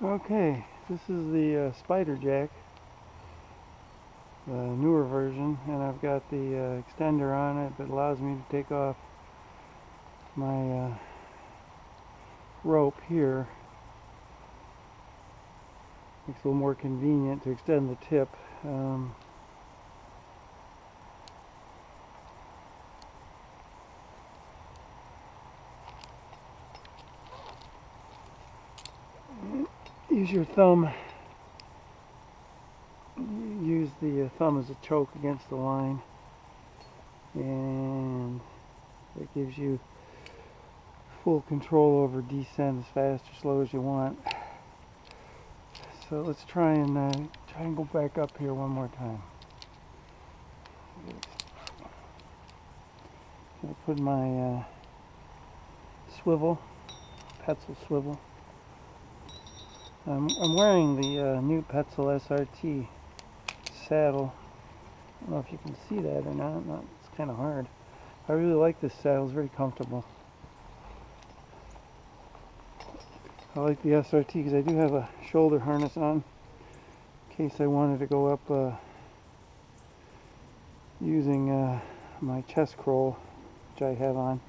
Okay, this is the Spiderjack, the newer version, and I've got the extender on it that allows me to take off my rope here. Makes it a little more convenient to extend the tip. Use your thumb. Use the thumb as a choke against the line, and it gives you full control over descent as fast or slow as you want. So let's try and go back up here one more time. I'll put my swivel, Petzl swivel. I'm wearing the new Petzl SRT saddle. I don't know if you can see that or not. It's kind of hard. I really like this saddle. It's very comfortable. I like the SRT because I do have a shoulder harness on in case I wanted to go up using my chest crawl, which I have on,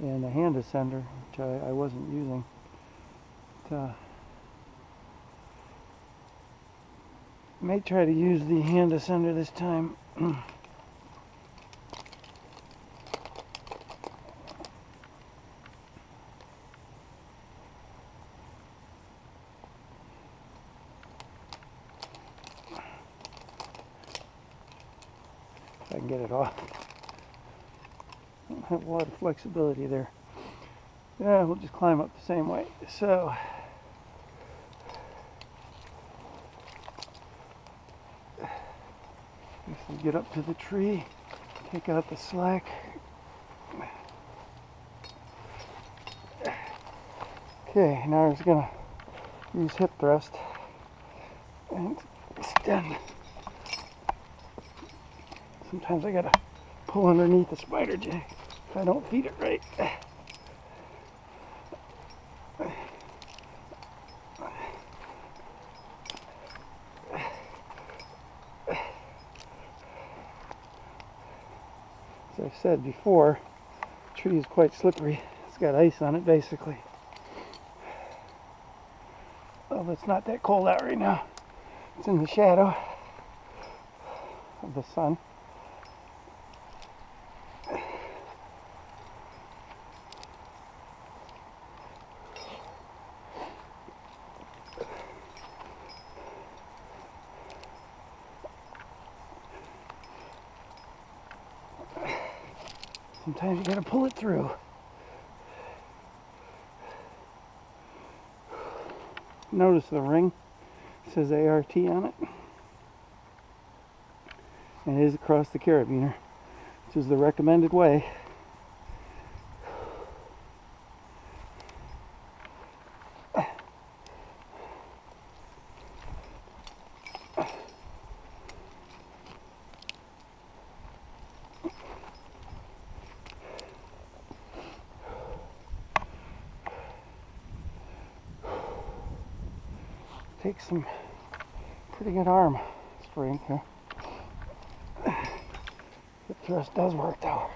and a hand ascender, which I wasn't using. But, I may try to use the hand ascender this time. If I can get it off. I don't have a lot of flexibility there. Yeah, we'll just climb up the same way. So, if we get up to the tree, take out the slack. Okay, now we're just gonna use hip thrust and extend. Sometimes I gotta pull underneath the Spiderjack if I don't feed it right. As I've said before, the tree is quite slippery. It's got ice on it basically. Well, it's not that cold out right now. It's in the shadow of the sun. Sometimes you gotta pull it through. Notice the ring. It says ART on it. And it is across the carabiner, which is the recommended way. Takes some pretty good arm strength here. The thrust does work though.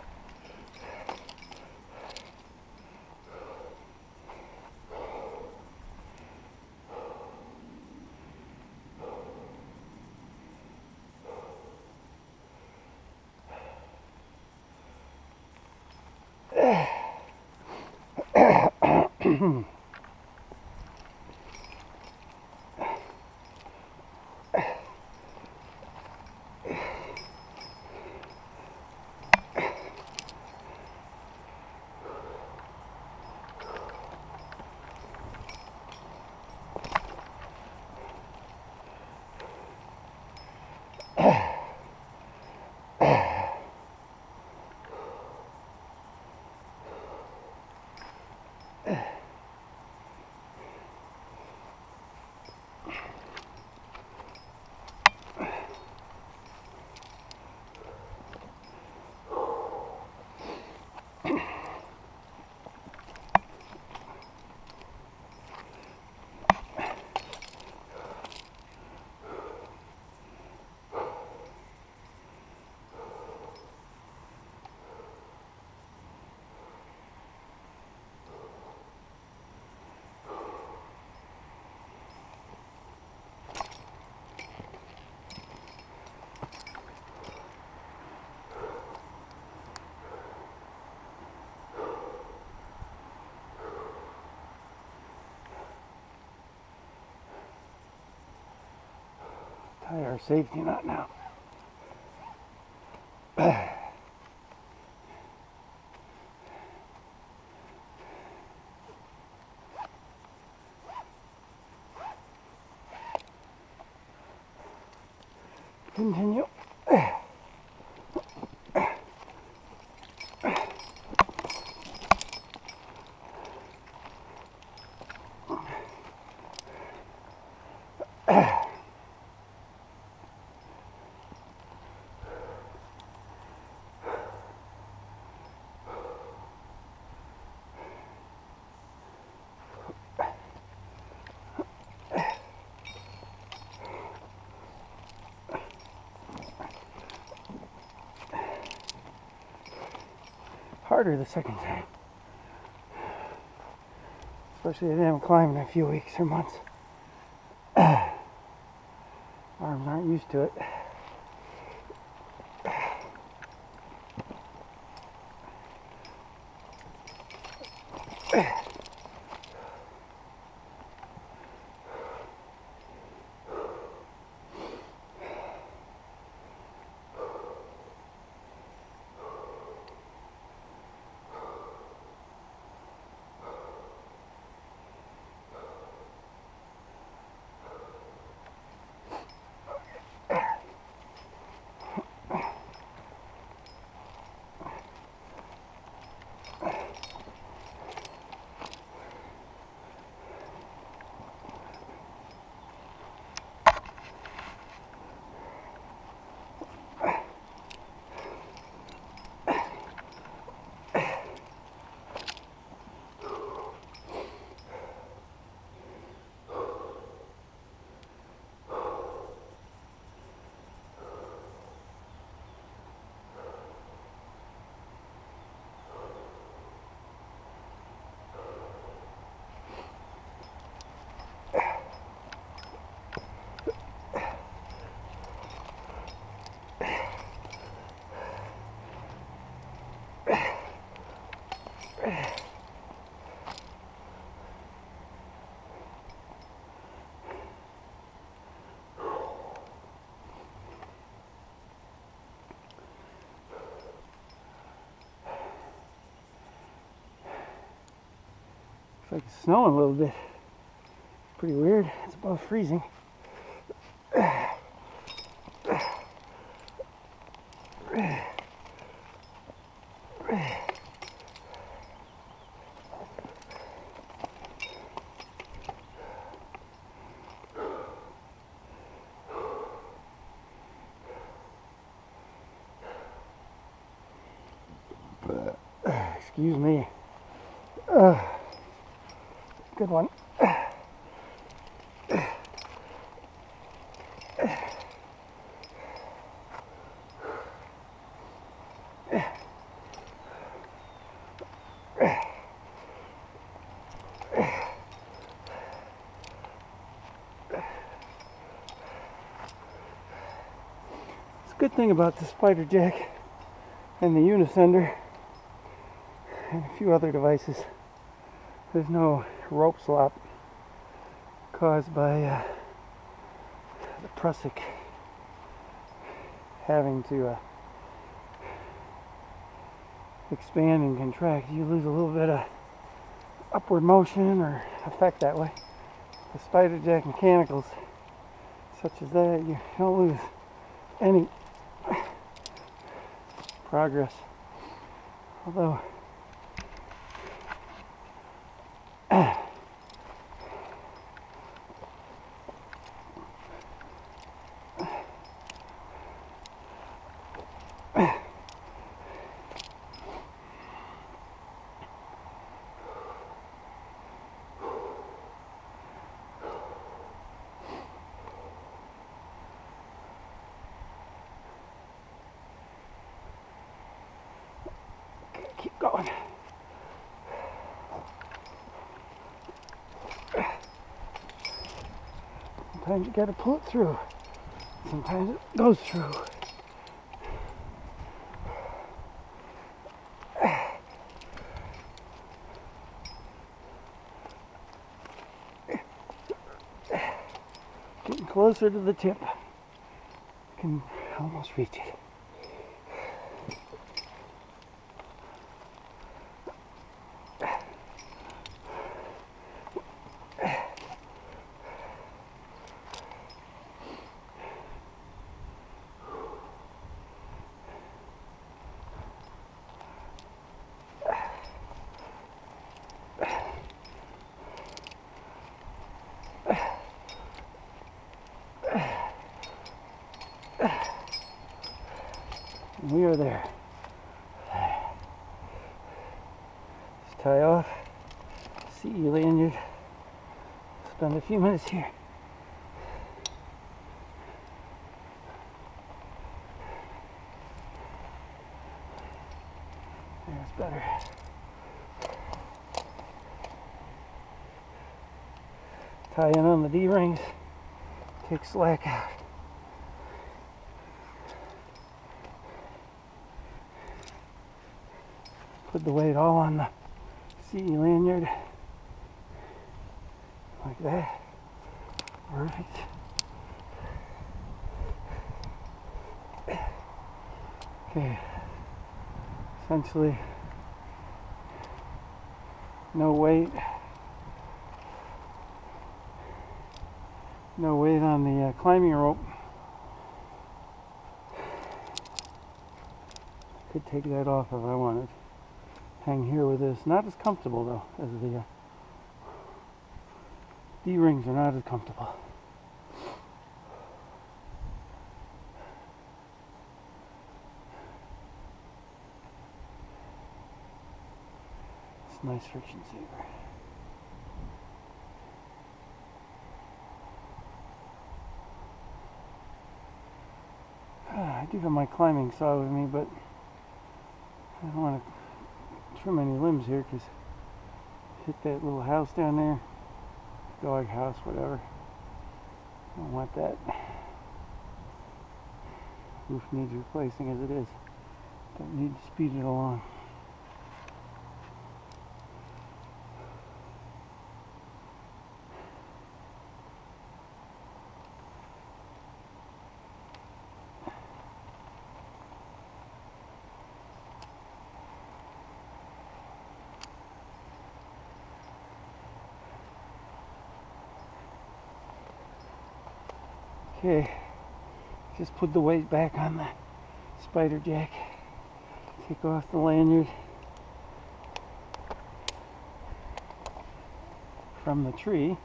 Tie our safety knot now. Continue. Harder the second time. Especially if I haven't climbed in a few weeks or months. Arms aren't used to it. It's like it's snowing a little bit. Pretty weird. It's above freezing. Excuse me. Good one. It's a good thing about the Spiderjack and the Unisender and a few other devices. There's no rope slop caused by the prusik having to expand and contract. You lose a little bit of upward motion or effect that way. The Spiderjack mechanicals, such as that, you don't lose any progress. Although keep going. Sometimes you gotta pull it through. Sometimes it goes through. Getting closer to the tip. Can almost reach it. We are there. Let's tie off, CE lanyard, spend a few minutes here. There's better. Tie in on the D-rings, take slack out. Put the weight all on the CE lanyard, like that. Perfect. Okay, essentially no weight on the climbing rope. Could take that off if I wanted. Hang here with this. Not as comfortable though as the D-rings are not as comfortable. It's a nice friction saver. I do have my climbing saw with me, but I don't want to trim any limbs here because hit that little house down there, dog house, whatever. I don't want that. Roof needs replacing as it is. Don't need to speed it along. Okay, just put the weight back on the Spiderjack. Take off the lanyard from the tree.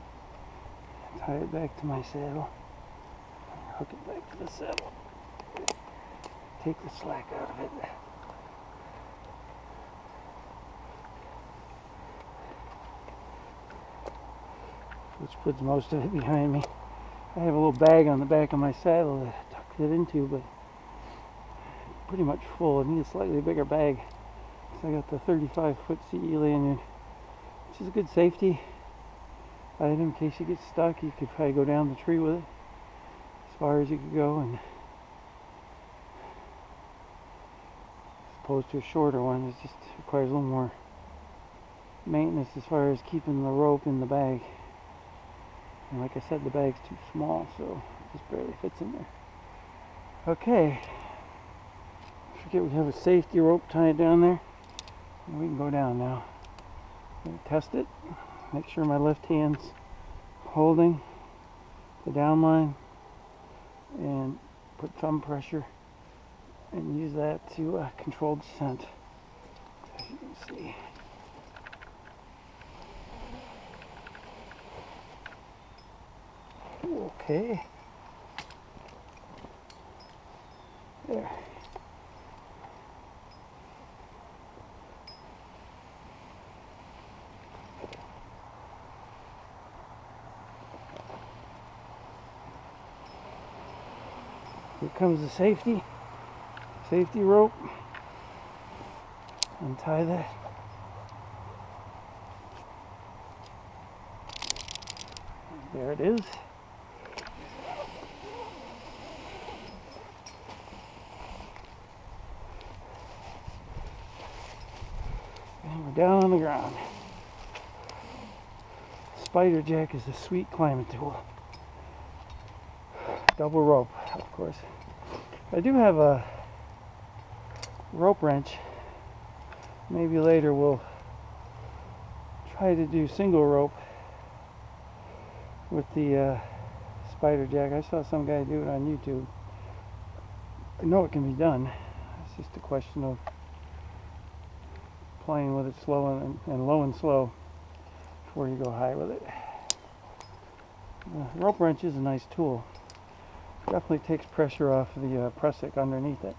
Tie it back to my saddle. Hook it back to the saddle. Take the slack out of it. Which puts most of it behind me. I have a little bag on the back of my saddle that I tucked it into, but pretty much full. I need a slightly bigger bag. So I got the 35-foot CE lanyard, which is a good safety item in case you get stuck. You could probably go down the tree with it as far as you could go, and as opposed to a shorter one, it just requires a little more maintenance as far as keeping the rope in the bag. And like I said, the bag's too small, so it just barely fits in there. Okay. Forget we have a safety rope tied down there. And we can go down now. I'm gonna test it. Make sure my left hand's holding the down line, and put thumb pressure and use that to control descent. As you can see. Okay. There. Here comes the safety rope. Untie that. There it is. And we're down on the ground. Spiderjack is a sweet climbing tool. Double rope, of course. I do have a rope wrench. Maybe later we'll try to do single rope with the Spiderjack. I saw some guy do it on YouTube. I know it can be done. It's just a question of playing with it slow and low and slow before you go high with it. The rope wrench is a nice tool. Definitely takes pressure off the prusik underneath it.